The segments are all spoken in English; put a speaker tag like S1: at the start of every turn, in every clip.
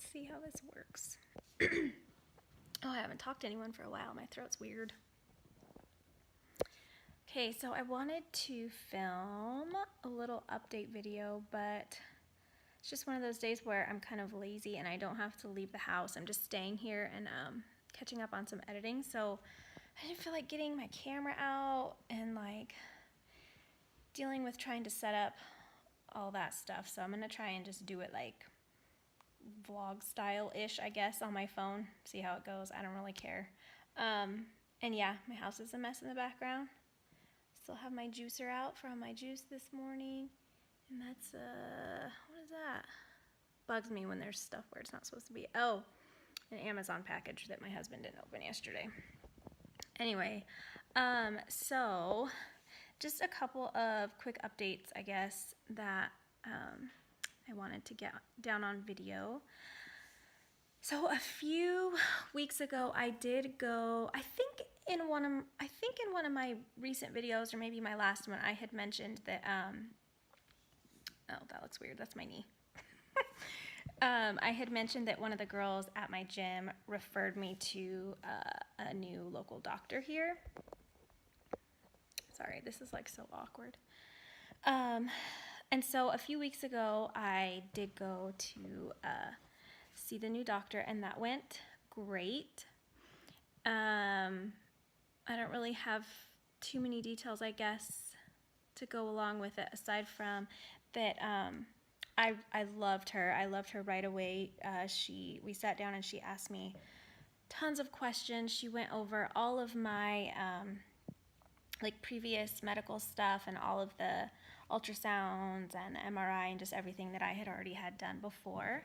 S1: let's see how this works. Oh, I haven't talked to anyone for a while. My throat's weird. Okay, so I wanted to film a little update video, but it's just one of those days where I'm kind of lazy and I don't have to leave the house. I'm just staying here and catching up on some editing. So I didn't feel like getting my camera out and like dealing with trying to set up all that stuff. So I'm gonna try and just do it like vlog style-ish, I guess, on my phone. See how it goes. I don't really care. And yeah, my house is a mess in the background. Still have my juicer out from my juice this morning. And that's, what is that? Bugs me when there's stuff where it's not supposed to be. Oh, an Amazon package that my husband didn't open yesterday. Anyway, so just a couple of quick updates, I guess, that I wanted to get down on video. So a few weeks ago, I did go, I think in one of my recent videos, or maybe my last one, I had mentioned that, oh, that looks weird, that's my knee. I had mentioned that one of the girls at my gym referred me to a new local doctor here. Sorry, this is like so awkward. And so a few weeks ago, I did go to see the new doctor, and that went great. I don't really have too many details, I guess, to go along with it, aside from that I loved her. I loved her right away. We sat down and she asked me tons of questions. She went over all of my like previous medical stuff and all of the ultrasounds and MRI and just everything that I had already had done before.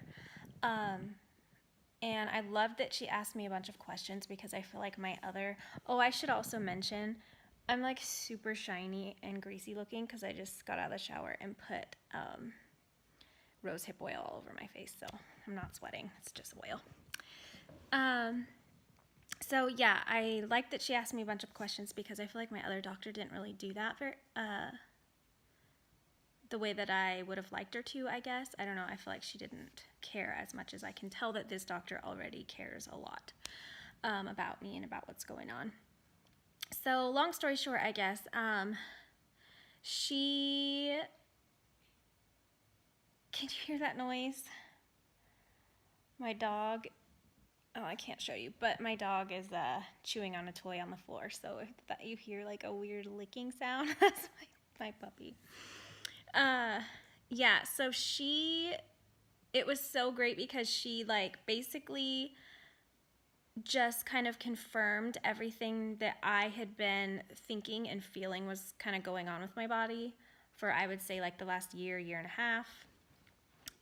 S1: And I loved that she asked me a bunch of questions because I feel like my other, oh, I should also mention, I'm like super shiny and greasy looking because I just got out of the shower and put rose hip oil all over my face, so I'm not sweating, it's just oil. So yeah, I like that she asked me a bunch of questions because I feel like my other doctor didn't really do that the way that I would have liked her to, I guess. I don't know, I feel like she didn't care as much as I can tell that this doctor already cares a lot about me and about what's going on. So long story short, I guess, can you hear that noise? My dog, oh, I can't show you, but my dog is chewing on a toy on the floor, so if that you hear like a weird licking sound, that's my puppy. Yeah, so it was so great because she like basically just kind of confirmed everything that I had been thinking and feeling was kind of going on with my body for, I would say, like the last year and a half.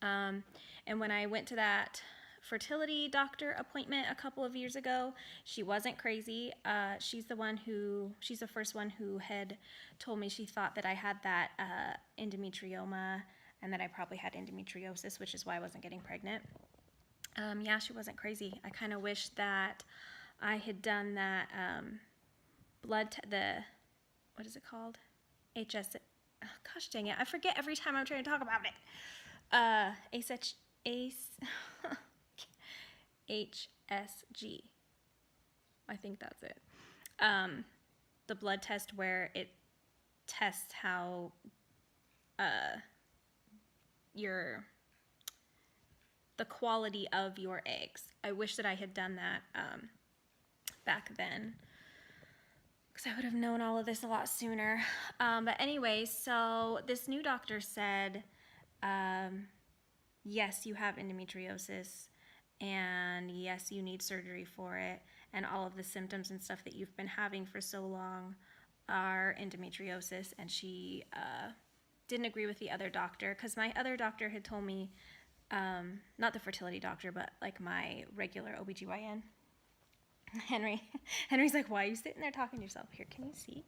S1: And when I went to that fertility doctor appointment a couple of years ago, she wasn't crazy. She's the first one who had told me she thought that I had that endometrioma and that I probably had endometriosis, which is why I wasn't getting pregnant. Yeah, she wasn't crazy. I kind of wish that I had done that what is it called? HS, oh, gosh dang it, I forget every time I'm trying to talk about it. HSG. I think that's it. The blood test where it tests how the quality of your eggs. I wish that I had done that back then, because I would have known all of this a lot sooner. But anyway, so this new doctor said, yes, you have endometriosis, and yes, you need surgery for it, and all of the symptoms and stuff that you've been having for so long are endometriosis. And she didn't agree with the other doctor, because my other doctor had told me, not the fertility doctor, but like my regular OBGYN, Henry's like, why are you sitting there talking to yourself? Here, can you see?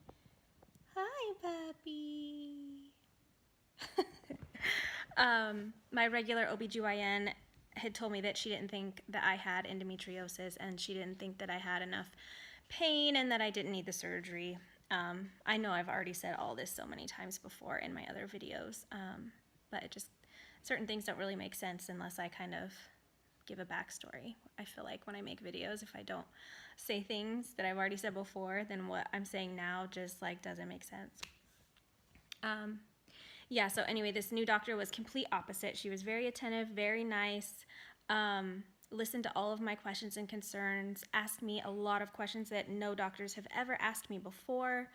S1: Hi, puppy. My regular OBGYN had told me that she didn't think that I had endometriosis, and she didn't think that I had enough pain and that I didn't need the surgery. I know I've already said all this so many times before in my other videos, but it just, certain things don't really make sense unless I kind of give a backstory. I feel like when I make videos, if I don't say things that I've already said before, then what I'm saying now just like doesn't make sense. Yeah, so anyway, this new doctor was complete opposite. She was very attentive, very nice, listened to all of my questions and concerns, asked me a lot of questions that no doctors have ever asked me before.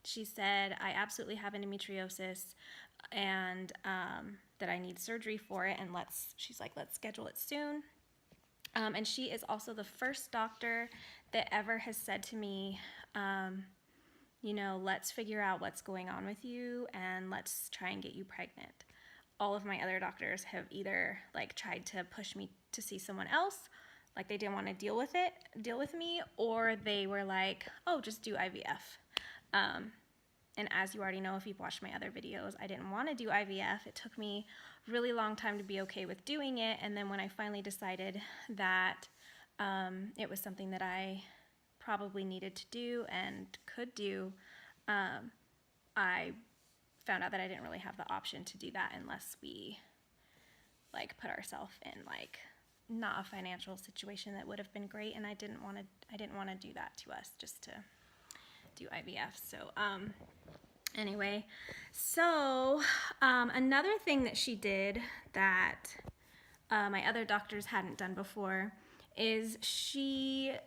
S1: She said, I absolutely have endometriosis and that I need surgery for it, and she's like, let's schedule it soon. And she is also the first doctor that ever has said to me, you know, let's figure out what's going on with you and let's try and get you pregnant. All of my other doctors have either like tried to push me to see someone else, like they didn't want to deal with me, or they were like, oh, just do IVF. And as you already know, if you've watched my other videos, I didn't want to do IVF. It took me a really long time to be okay with doing it. And then when I finally decided that it was something that I probably needed to do and could do, I found out that I didn't really have the option to do that unless we like put ourselves in like not a financial situation that would have been great, and I didn't want to do that to us just to do IVF. So anyway, so another thing that she did that my other doctors hadn't done before is she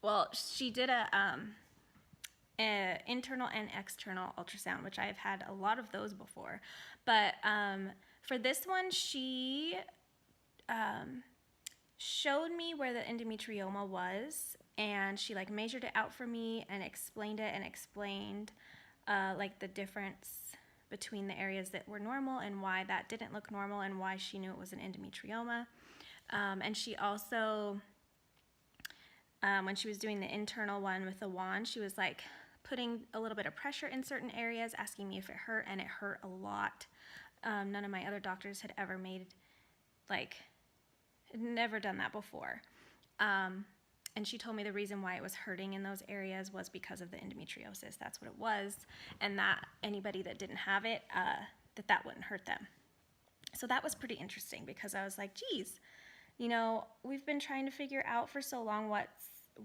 S1: did a internal and external ultrasound, which I've had a lot of those before. But for this one, she showed me where the endometrioma was, and she like measured it out for me and explained it and explained like the difference between the areas that were normal and why that didn't look normal and why she knew it was an endometrioma. And she also, when she was doing the internal one with the wand, she was like putting a little bit of pressure in certain areas, asking me if it hurt, and it hurt a lot. None of my other doctors had ever never done that before. And she told me the reason why it was hurting in those areas was because of the endometriosis. That's what it was, and that anybody that didn't have it, that wouldn't hurt them. So that was pretty interesting because I was like, geez, you know, we've been trying to figure out for so long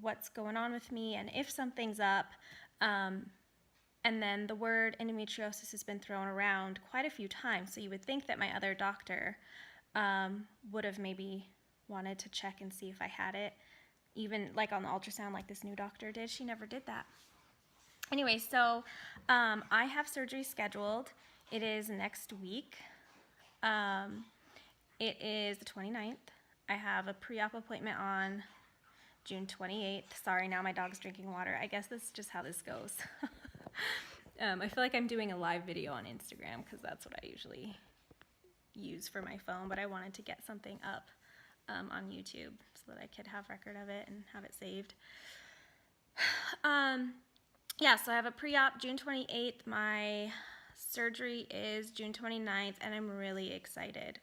S1: what's going on with me and if something's up. And then the word endometriosis has been thrown around quite a few times. So you would think that my other doctor would have maybe wanted to check and see if I had it, even like on the ultrasound like this new doctor did. She never did that. Anyway, so I have surgery scheduled. It is next week. It is the 29th. I have a pre-op appointment on June 28th. Sorry, now my dog's drinking water. I guess this is just how this goes. I feel like I'm doing a live video on Instagram because that's what I usually use for my phone, but I wanted to get something up on YouTube so that I could have record of it and have it saved. Yeah, so I have a pre-op June 28th. My surgery is June 29th, and I'm really excited.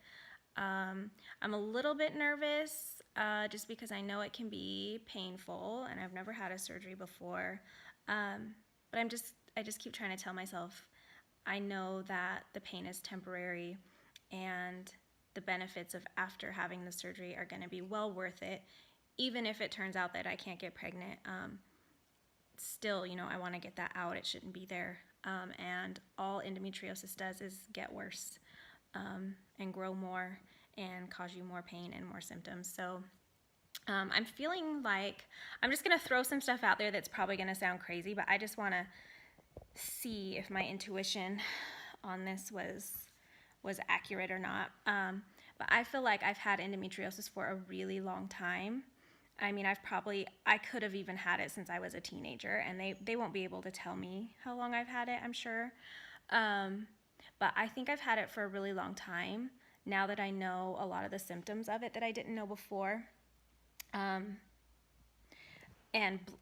S1: I'm a little bit nervous just because I know it can be painful, and I've never had a surgery before. But I just keep trying to tell myself I know that the pain is temporary, and the benefits of after having the surgery are going to be well worth it, even if it turns out that I can't get pregnant. Still, you know, I want to get that out. It shouldn't be there. And all endometriosis does is get worse and grow more and cause you more pain and more symptoms. So I'm feeling like I'm just going to throw some stuff out there that's probably going to sound crazy, but I just want to see if my intuition on this was accurate or not. But I feel like I've had endometriosis for a really long time. I mean, I could have even had it since I was a teenager, and they won't be able to tell me how long I've had it, I'm sure. But I think I've had it for a really long time, now that I know a lot of the symptoms of it that I didn't know before. And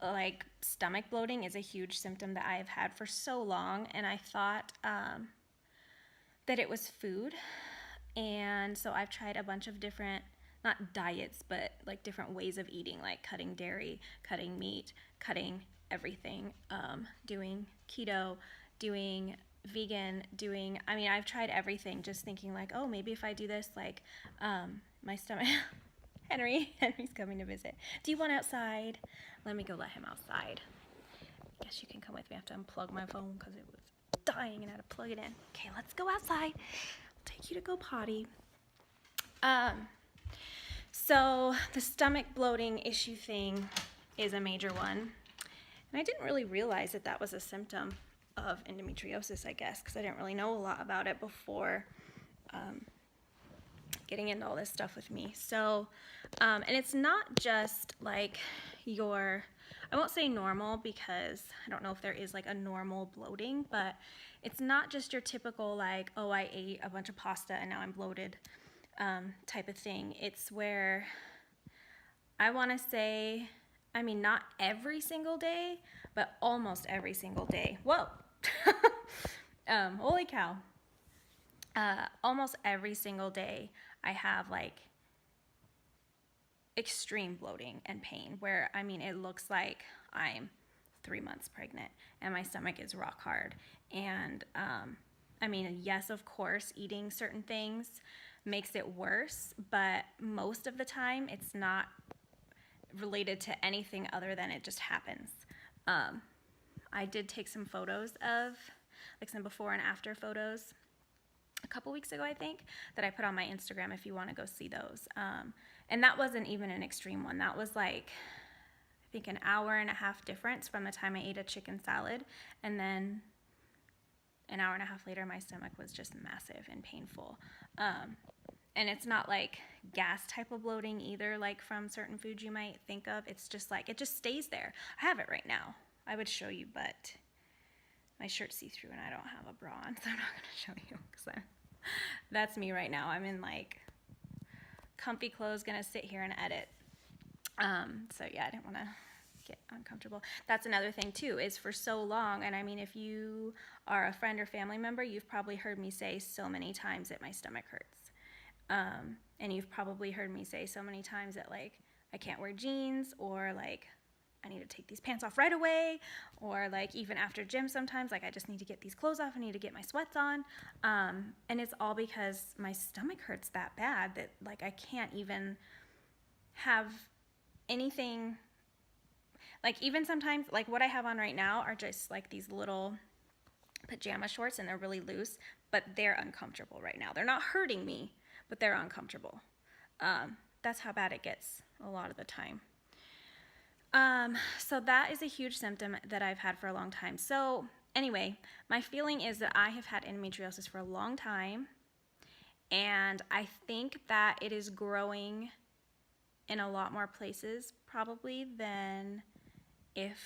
S1: like stomach bloating is a huge symptom that I've had for so long, and I thought that it was food. And so I've tried a bunch of different, not diets, but like different ways of eating, like cutting dairy, cutting meat, cutting everything, doing keto, doing vegan doing, I mean, I've tried everything, just thinking like, oh, maybe if I do this, like, my stomach, Henry's coming to visit. Do you want outside? Let me go let him outside. I guess you can come with me. I have to unplug my phone because it was dying and I had to plug it in. Okay, let's go outside. I'll take you to go potty. So the stomach bloating issue thing is a major one. And I didn't really realize that that was a symptom of endometriosis, I guess, because I didn't really know a lot about it before getting into all this stuff with me. So, and it's not just like your, I won't say normal because I don't know if there is like a normal bloating, but it's not just your typical like, oh, I ate a bunch of pasta and now I'm bloated type of thing. It's where I want to say, I mean, not every single day, but almost every single day. Whoa. Holy cow. Almost every single day I have like extreme bloating and pain where, I mean, it looks like I'm 3 months pregnant and my stomach is rock hard. And I mean, yes, of course, eating certain things makes it worse, but most of the time it's not related to anything other than it just happens. I did take some photos of, like some before and after photos a couple weeks ago, I think, that I put on my Instagram if you want to go see those. And that wasn't even an extreme one. That was like, I think, an hour and a half difference from the time I ate a chicken salad. And then an hour and a half later, my stomach was just massive and painful. And it's not like gas type of bloating either, like from certain foods you might think of. It's just like, it just stays there. I have it right now. I would show you, but my shirt's see-through and I don't have a bra on, so I'm not going to show you. Because that's me right now. I'm in like comfy clothes, going to sit here and edit. So yeah, I didn't want to get uncomfortable. That's another thing too, is for so long, and I mean, if you are a friend or family member, you've probably heard me say so many times that my stomach hurts. And you've probably heard me say so many times that like I can't wear jeans, or like I need to take these pants off right away, or like even after gym sometimes, like I just need to get these clothes off, I need to get my sweats on. And it's all because my stomach hurts that bad that like I can't even have anything, like even sometimes like what I have on right now are just like these little pajama shorts and they're really loose, but they're uncomfortable right now. They're not hurting me, but they're uncomfortable. That's how bad it gets a lot of the time. So that is a huge symptom that I've had for a long time. So anyway, my feeling is that I have had endometriosis for a long time, and I think that it is growing in a lot more places probably than if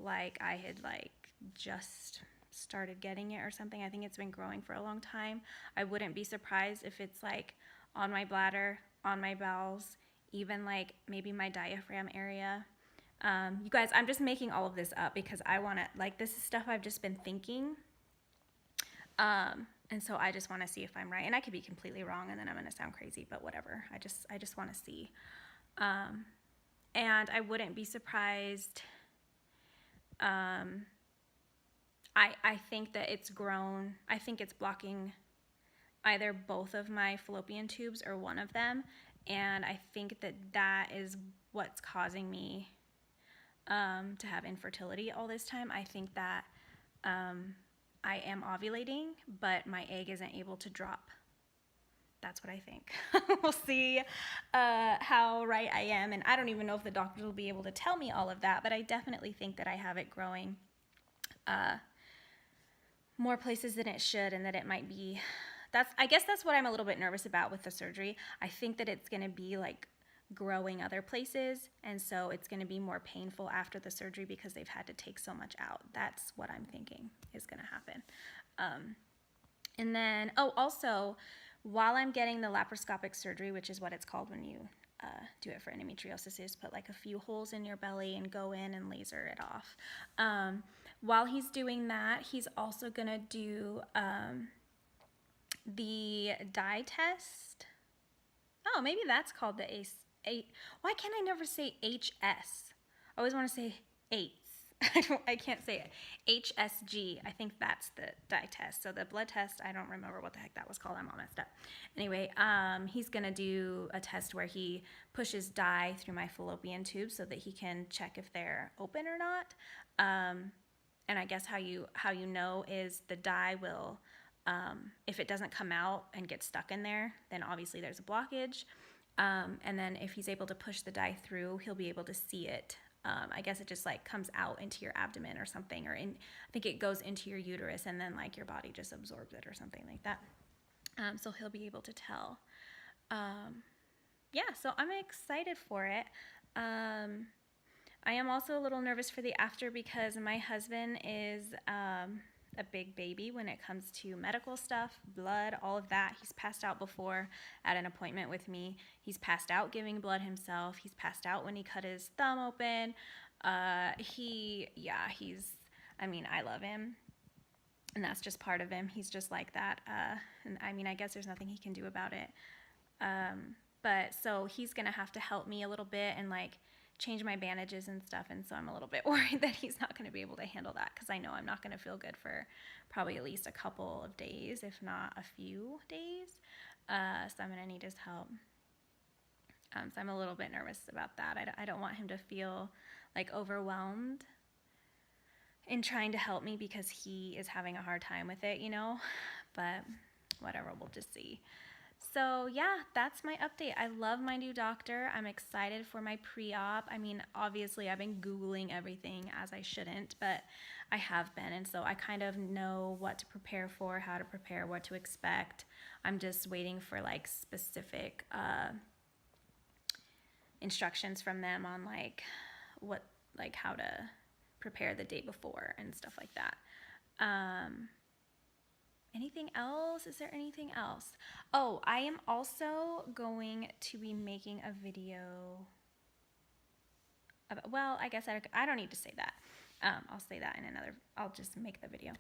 S1: like I had like just started getting it or something. I think it's been growing for a long time. I wouldn't be surprised if it's like on my bladder, on my bowels, even like maybe my diaphragm area. You guys, I'm just making all of this up because I want to, like, this is stuff I've just been thinking. And so I just want to see if I'm right. And I could be completely wrong and then I'm going to sound crazy, but whatever. I just want to see. And I wouldn't be surprised. I think that it's grown. I think it's blocking either both of my fallopian tubes or one of them. And I think that that is what's causing me to have infertility all this time. I think that I am ovulating, but my egg isn't able to drop. That's what I think. We'll see how right I am. And I don't even know if the doctors will be able to tell me all of that, but I definitely think that I have it growing more places than it should, and that it might be, I guess that's what I'm a little bit nervous about with the surgery. I think that it's going to be like growing other places, and so it's going to be more painful after the surgery because they've had to take so much out. That's what I'm thinking is going to happen. And then, oh, also, while I'm getting the laparoscopic surgery, which is what it's called when you do it for endometriosis, is put like a few holes in your belly and go in and laser it off. While he's doing that, he's also going to do the dye test. Oh, maybe that's called the ACE. Why can't I never say HS? I always want to say AIDS. I can't say it. HSG, I think that's the dye test. So the blood test, I don't remember what the heck that was called. I'm all messed up. Anyway, he's gonna do a test where he pushes dye through my fallopian tube so that he can check if they're open or not. And I guess how you know is the dye will, if it doesn't come out and get stuck in there, then obviously there's a blockage. And then if he's able to push the dye through, he'll be able to see it. I guess it just like comes out into your abdomen or something, or I think it goes into your uterus and then like your body just absorbs it or something like that. So he'll be able to tell. Yeah, so I'm excited for it. I am also a little nervous for the after because my husband is a big baby when it comes to medical stuff, blood, all of that. He's passed out before at an appointment with me. He's passed out giving blood himself. He's passed out when he cut his thumb open. I love him. And that's just part of him. He's just like that. And I mean, I guess there's nothing he can do about it. But so he's going to have to help me a little bit and like change my bandages and stuff, and so I'm a little bit worried that he's not going to be able to handle that because I know I'm not going to feel good for probably at least a couple of days, if not a few days. So I'm going to need his help. So I'm a little bit nervous about that. I don't want him to feel like overwhelmed in trying to help me because he is having a hard time with it, you know, but whatever, we'll just see. So yeah, that's my update. I love my new doctor. I'm excited for my pre-op. I mean, obviously I've been Googling everything as I shouldn't, but I have been. And so I kind of know what to prepare for, how to prepare, what to expect. I'm just waiting for like specific instructions from them on like how to prepare the day before and stuff like that. Anything else? Is there anything else? Oh, I am also going to be making a video about, well, I guess I don't need to say that. I'll say that in another, I'll just make the video.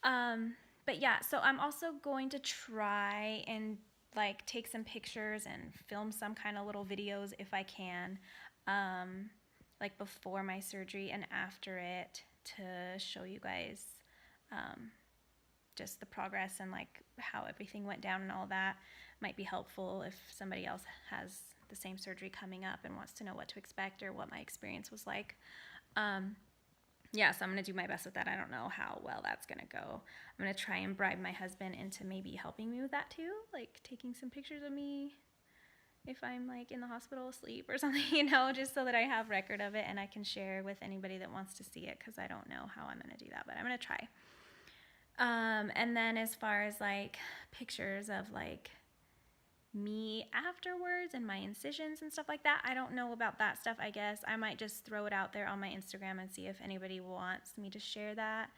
S1: But yeah, so I'm also going to try and like take some pictures and film some kind of little videos if I can, like before my surgery and after it, to show you guys, just the progress and like how everything went down and all that. Might be helpful if somebody else has the same surgery coming up and wants to know what to expect or what my experience was like. Yeah, so I'm going to do my best with that. I don't know how well that's going to go. I'm going to try and bribe my husband into maybe helping me with that too, like taking some pictures of me if I'm like in the hospital asleep or something, you know, just so that I have record of it and I can share with anybody that wants to see it, because I don't know how I'm going to do that, but I'm going to try. And then as far as like pictures of like me afterwards and my incisions and stuff like that, I don't know about that stuff. I guess I might just throw it out there on my Instagram and see if anybody wants me to share that.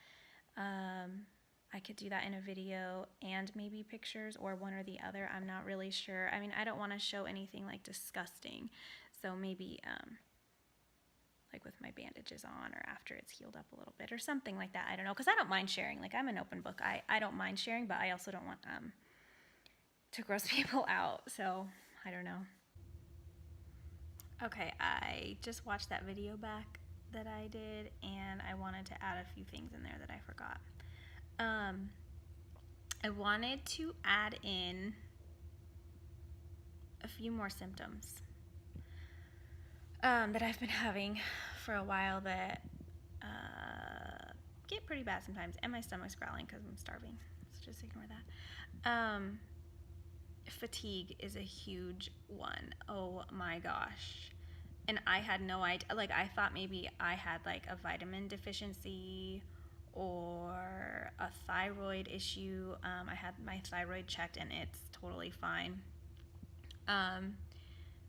S1: I could do that in a video and maybe pictures, or one or the other. I'm not really sure. I mean, I don't want to show anything like disgusting, so maybe like with my bandages on or after it's healed up a little bit or something like that. I don't know, because I don't mind sharing. Like, I'm an open book. I don't mind sharing, but I also don't want to gross people out, so I don't know. Okay, I just watched that video back that I did, and I wanted to add a few things in there that I forgot. I wanted to add in a few more symptoms that I've been having for a while that get pretty bad sometimes, and my stomach's growling because I'm starving, so just ignore that. Fatigue is a huge one. Oh my gosh. And I had no idea, like I thought maybe I had like a vitamin deficiency or a thyroid issue. I had my thyroid checked and it's totally fine. I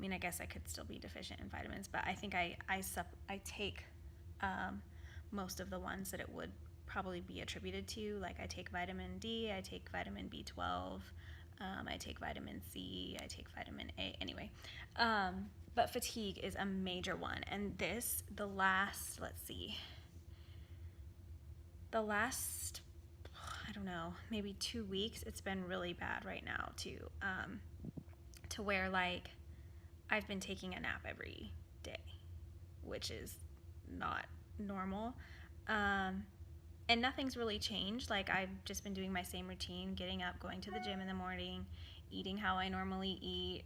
S1: mean, I guess I could still be deficient in vitamins, but I think I take most of the ones that it would probably be attributed to. Like I take vitamin D, I take vitamin B12, I take vitamin C, I take vitamin A, anyway. But fatigue is a major one, and the last, I don't know, maybe 2 weeks, it's been really bad right now too, to where like I've been taking a nap every day, which is not normal. And nothing's really changed. Like, I've just been doing my same routine, getting up, going to the gym in the morning, eating how I normally eat,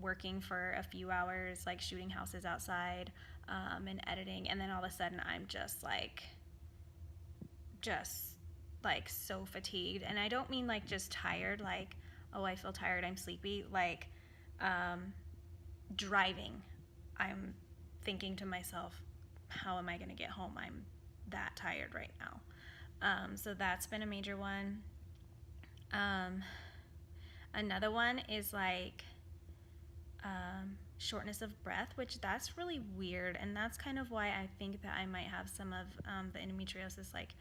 S1: working for a few hours, like shooting houses outside, and editing. And then all of a sudden I'm just like so fatigued. And I don't mean like just tired, like, oh, I feel tired, I'm sleepy. Like, driving, I'm thinking to myself, how am I going to get home? I'm that tired right now. So that's been a major one. Another one is like shortness of breath, which that's really weird, and that's kind of why I think that I might have some of the endometriosis like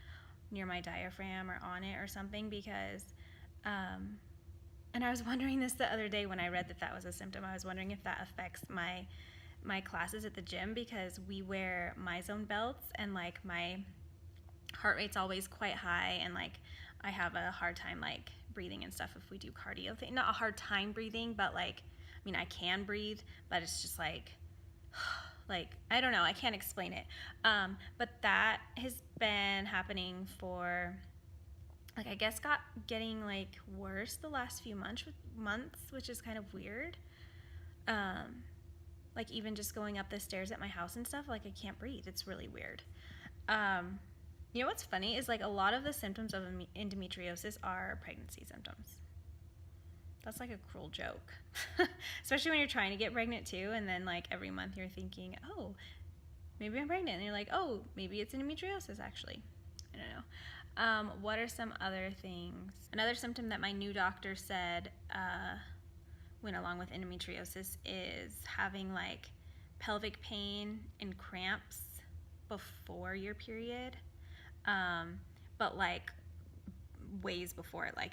S1: near my diaphragm or on it or something, because and I was wondering this the other day when I read that that was a symptom. I was wondering if that affects my classes at the gym, because we wear MyZone belts and like my heart rate's always quite high, and like I have a hard time like breathing and stuff if we do cardio thing. Not a hard time breathing, but like, I mean, I can breathe, but it's just like I don't know, I can't explain it. But that has been happening for like, I guess getting like worse the last few months, which is kind of weird. Like even just going up the stairs at my house and stuff, like I can't breathe. It's really weird. You know what's funny is like a lot of the symptoms of endometriosis are pregnancy symptoms. That's like a cruel joke, especially when you're trying to get pregnant too, and then like every month you're thinking, oh, maybe I'm pregnant, and you're like, oh, maybe it's endometriosis actually. I don't know. What are some other things? Another symptom that my new doctor said went along with endometriosis is having like pelvic pain and cramps before your period, but like ways before, like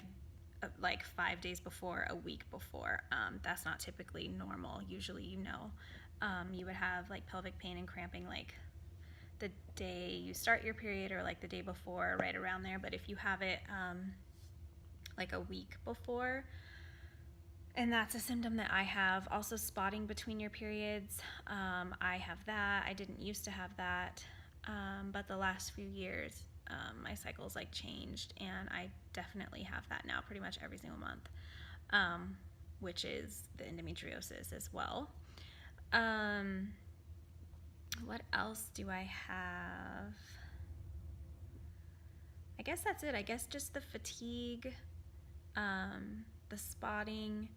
S1: 5 days before, a week before. That's not typically normal. Usually, you would have like pelvic pain and cramping like the day you start your period or like the day before, right around there. But if you have it like a week before, and that's a symptom that I have. Also, spotting between your periods. I have that. I didn't used to have that, but the last few years, my cycles like changed, and I definitely have that now pretty much every single month, which is the endometriosis as well. What else do I have? I guess that's it. I guess just the fatigue, the spotting,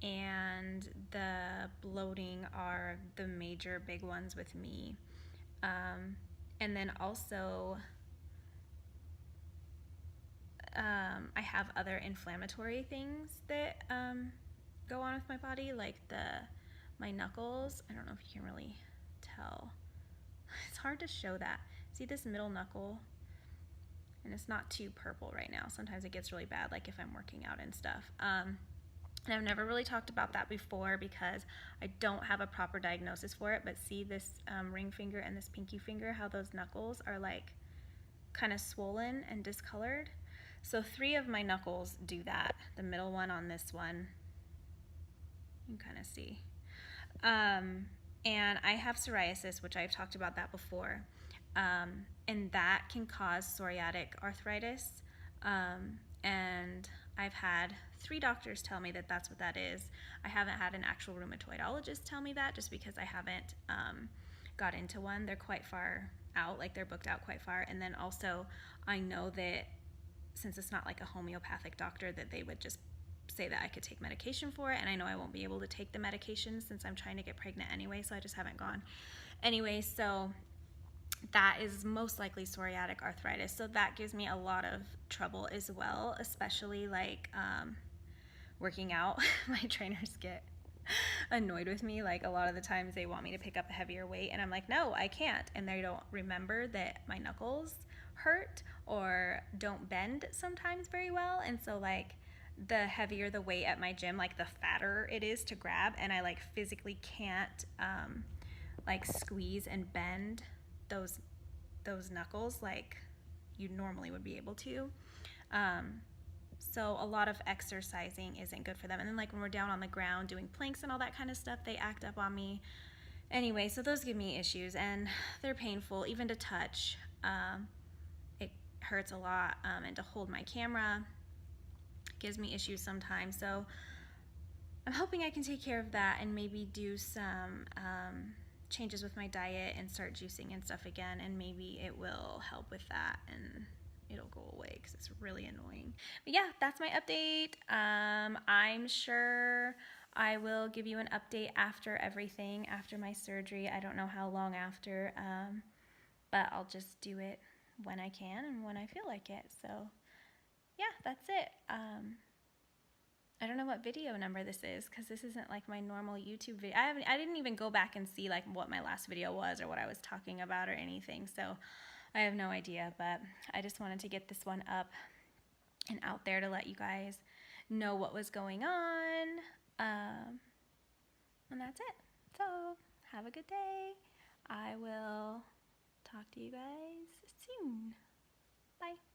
S1: and the bloating are the major big ones with me. And then also I have other inflammatory things that go on with my body, like my knuckles. I don't know if you can really tell. It's hard to show that. See this middle knuckle? And it's not too purple right now. Sometimes it gets really bad, like if I'm working out and stuff. And I've never really talked about that before because I don't have a proper diagnosis for it, but see this ring finger and this pinky finger, how those knuckles are like kind of swollen and discolored. So 3 of my knuckles do that. The middle one on this one, you can kind of see. And I have psoriasis, which I've talked about that before. And that can cause psoriatic arthritis. And I've had 3 doctors tell me that that's what that is. I haven't had an actual rheumatologist tell me that, just because I haven't got into one. They're quite far out, like they're booked out quite far. And then also I know that since it's not like a homeopathic doctor, that they would just say that I could take medication for it, and I know I won't be able to take the medication since I'm trying to get pregnant anyway, so I just haven't gone. Anyway, so that is most likely psoriatic arthritis, so that gives me a lot of trouble as well, especially like working out. My trainers get annoyed with me. Like a lot of the times they want me to pick up a heavier weight, and I'm like, no, I can't, and they don't remember that my knuckles hurt or don't bend sometimes very well, and so like the heavier the weight at my gym, like the fatter it is to grab, and I like physically can't like squeeze and bend those knuckles like you normally would be able to. So a lot of exercising isn't good for them. And then like when we're down on the ground doing planks and all that kind of stuff, they act up on me. Anyway, so those give me issues, and they're painful, even to touch. It hurts a lot, and to hold my camera gives me issues sometimes. So I'm hoping I can take care of that and maybe do some changes with my diet and start juicing and stuff again, and maybe it will help with that and it'll go away because it's really annoying. But yeah, that's my update. I'm sure I will give you an update after everything, after my surgery. I don't know how long after, but I'll just do it when I can and when I feel like it. So yeah, that's it. I don't know what video number this is because this isn't like my normal YouTube video. I didn't even go back and see like what my last video was or what I was talking about or anything. So I have no idea, but I just wanted to get this one up and out there to let you guys know what was going on. And that's it. So have a good day. I will talk to you guys soon. Bye.